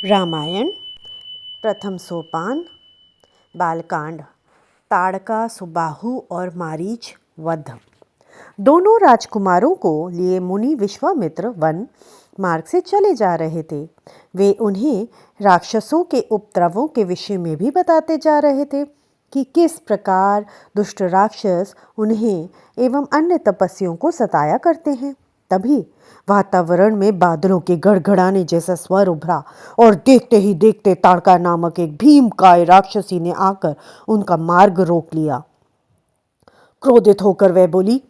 रामायण प्रथम सोपान बालकांड ताड़का सुबाहु और मारीच वध। दोनों राजकुमारों को लिए मुनि विश्वामित्र वन मार्ग से चले जा रहे थे। वे उन्हें राक्षसों के उपद्रवों के विषय में भी बताते जा रहे थे कि किस प्रकार दुष्ट राक्षस उन्हें एवं अन्य तपस्वियों को सताया करते हैं। तभी वातावरण में बादलों के गड़गड़ाने जैसा स्वर उभरा और देखते ही देखते ताड़का नामक एक भीमकाय राक्षसी ने आकर उनका मार्ग रोक लिया। क्रोधित होकर वह बोली,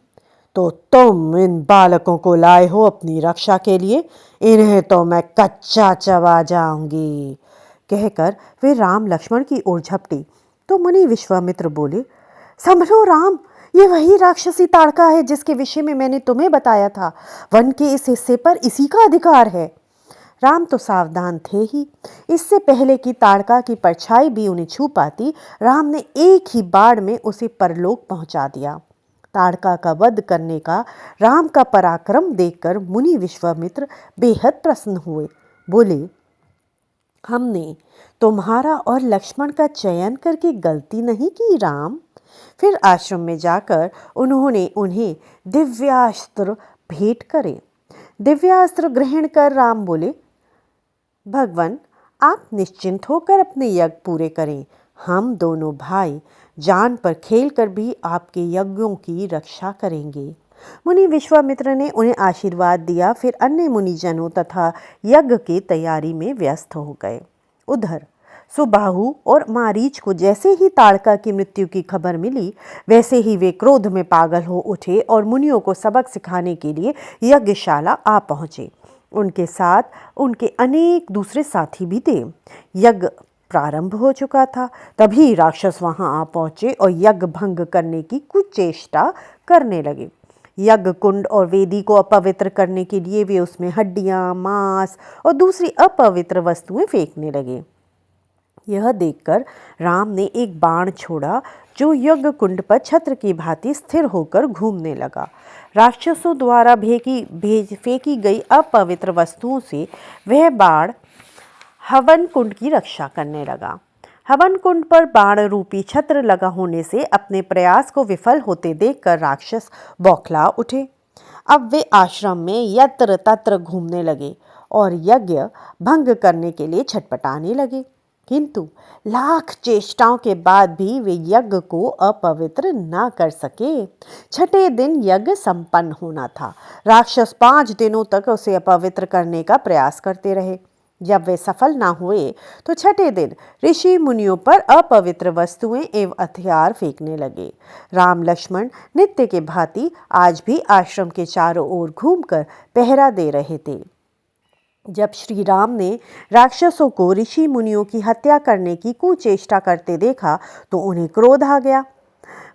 तो तुम इन बालकों को लाए हो अपनी रक्षा के लिए, इन्हें तो मैं कच्चा चबा जाऊंगी। कहकर वे राम लक्ष्मण की ओर झपटी तो मुनि विश्वामित्र बोले, संभलो राम, ये वही राक्षसी ताड़का है जिसके विषय में मैंने तुम्हें बताया था। वन के इस हिस्से पर इसी का अधिकार है। राम तो सावधान थे ही। इससे पहले कि ताड़का की परछाई भी उन्हें छू पाती, राम ने एक ही बाण में उसे परलोक पहुंचा दिया। ताड़का का वध करने का राम का पराक्रम देखकर मुनि विश्वामित्र बेहद प्रसन्न हुए। बोले, हमने तुम्हारा और लक्ष्मण का चयन करके गलती नहीं की राम। फिर आश्रम में जाकर उन्होंने उन्हें दिव्यास्त्र भेंट करे। दिव्यास्त्र ग्रहण कर राम बोले, भगवान, आप निश्चिंत होकर अपने यज्ञ पूरे करें। हम दोनों भाई जान पर खेल कर भी आपके यज्ञों की रक्षा करेंगे। मुनि विश्वामित्र ने उन्हें आशीर्वाद दिया। फिर अन्य मुनिजनों तथा यज्ञ की तैयारी में व्यस्त हो गए। उधर सुबाहु और मारीच को जैसे ही ताड़का की मृत्यु की खबर मिली, वैसे ही वे क्रोध में पागल हो उठे और मुनियों को सबक सिखाने के लिए यज्ञशाला आ पहुँचे। उनके साथ उनके अनेक दूसरे साथी भी थे। यज्ञ प्रारंभ हो चुका था। तभी राक्षस वहां आ पहुंचे और यज्ञ भंग करने की कुछ चेष्टा करने लगे। यज्ञ कुंड और वेदी को अपवित्र करने के लिए वे उसमें हड्डियां, मांस और दूसरी अपवित्र वस्तुएं फेंकने लगे। यह देखकर राम ने एक बाण छोड़ा जो यज्ञ कुंड पर छत्र की भांति स्थिर होकर घूमने लगा। राक्षसों द्वारा फेंकी गई अपवित्र वस्तुओं से वह बाण हवन कुंड की रक्षा करने लगा। हवन कुंड पर बाण रूपी छत्र लगा होने से अपने प्रयास को विफल होते देखकर राक्षस बौखला उठे। अब वे आश्रम में यत्र तत्र घूमने लगे और यज्ञ भंग करने के लिए छटपटाने लगे। किंतु लाख चेष्टाओं के बाद भी वे यज्ञ को अपवित्र न कर सके। छठे दिन यज्ञ संपन्न होना था। राक्षस 5 दिनों तक उसे अपवित्र करने का प्रयास करते रहे। जब वे सफल न हुए तो छठे दिन ऋषि मुनियों पर अपवित्र वस्तुएं एवं हथियार फेंकने लगे। राम लक्ष्मण नित्य के भांति आज भी आश्रम के चारों ओर घूमकर पहरा दे रहे थे। जब श्री राम ने राक्षसों को ऋषि मुनियों की हत्या करने की कुचेष्टा करते देखा तो उन्हें क्रोध आ गया।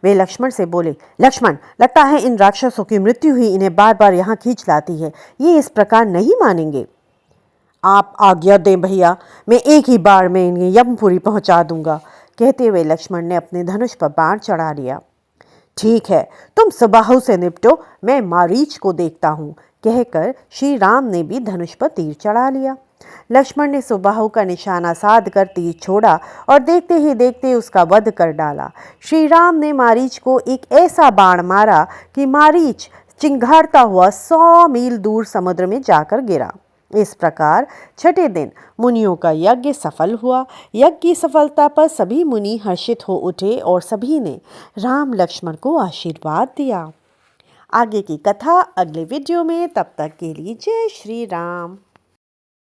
वे लक्ष्मण से बोले, लक्ष्मण, लगता है इन राक्षसों की मृत्यु ही इन्हें बार बार यहाँ खींच लाती है। ये इस प्रकार नहीं मानेंगे। आप आज्ञा दें भैया, मैं एक ही बार में इन्हें यमपुरी पहुंचा दूंगा। कहते हुए लक्ष्मण ने अपने धनुष पर बाण चढ़ा लिया। ठीक है, तुम सुबाहु से निपटो, मैं मारीच को देखता हूँ। कहकर श्री राम ने भी धनुष पर तीर चढ़ा लिया। लक्ष्मण ने सुबाहु का निशाना साध कर तीर छोड़ा और देखते ही देखते उसका वध कर डाला। श्री राम ने मारीच को एक ऐसा बाण मारा कि मारीच चिंघाड़ता हुआ 100 मील दूर समुद्र में जाकर गिरा। इस प्रकार छठे दिन मुनियों का यज्ञ सफल हुआ। यज्ञ की सफलता पर सभी मुनि हर्षित हो उठे और सभी ने राम लक्ष्मण को आशीर्वाद दिया। आगे की कथा अगले वीडियो में। तब तक के लिए जय श्री राम।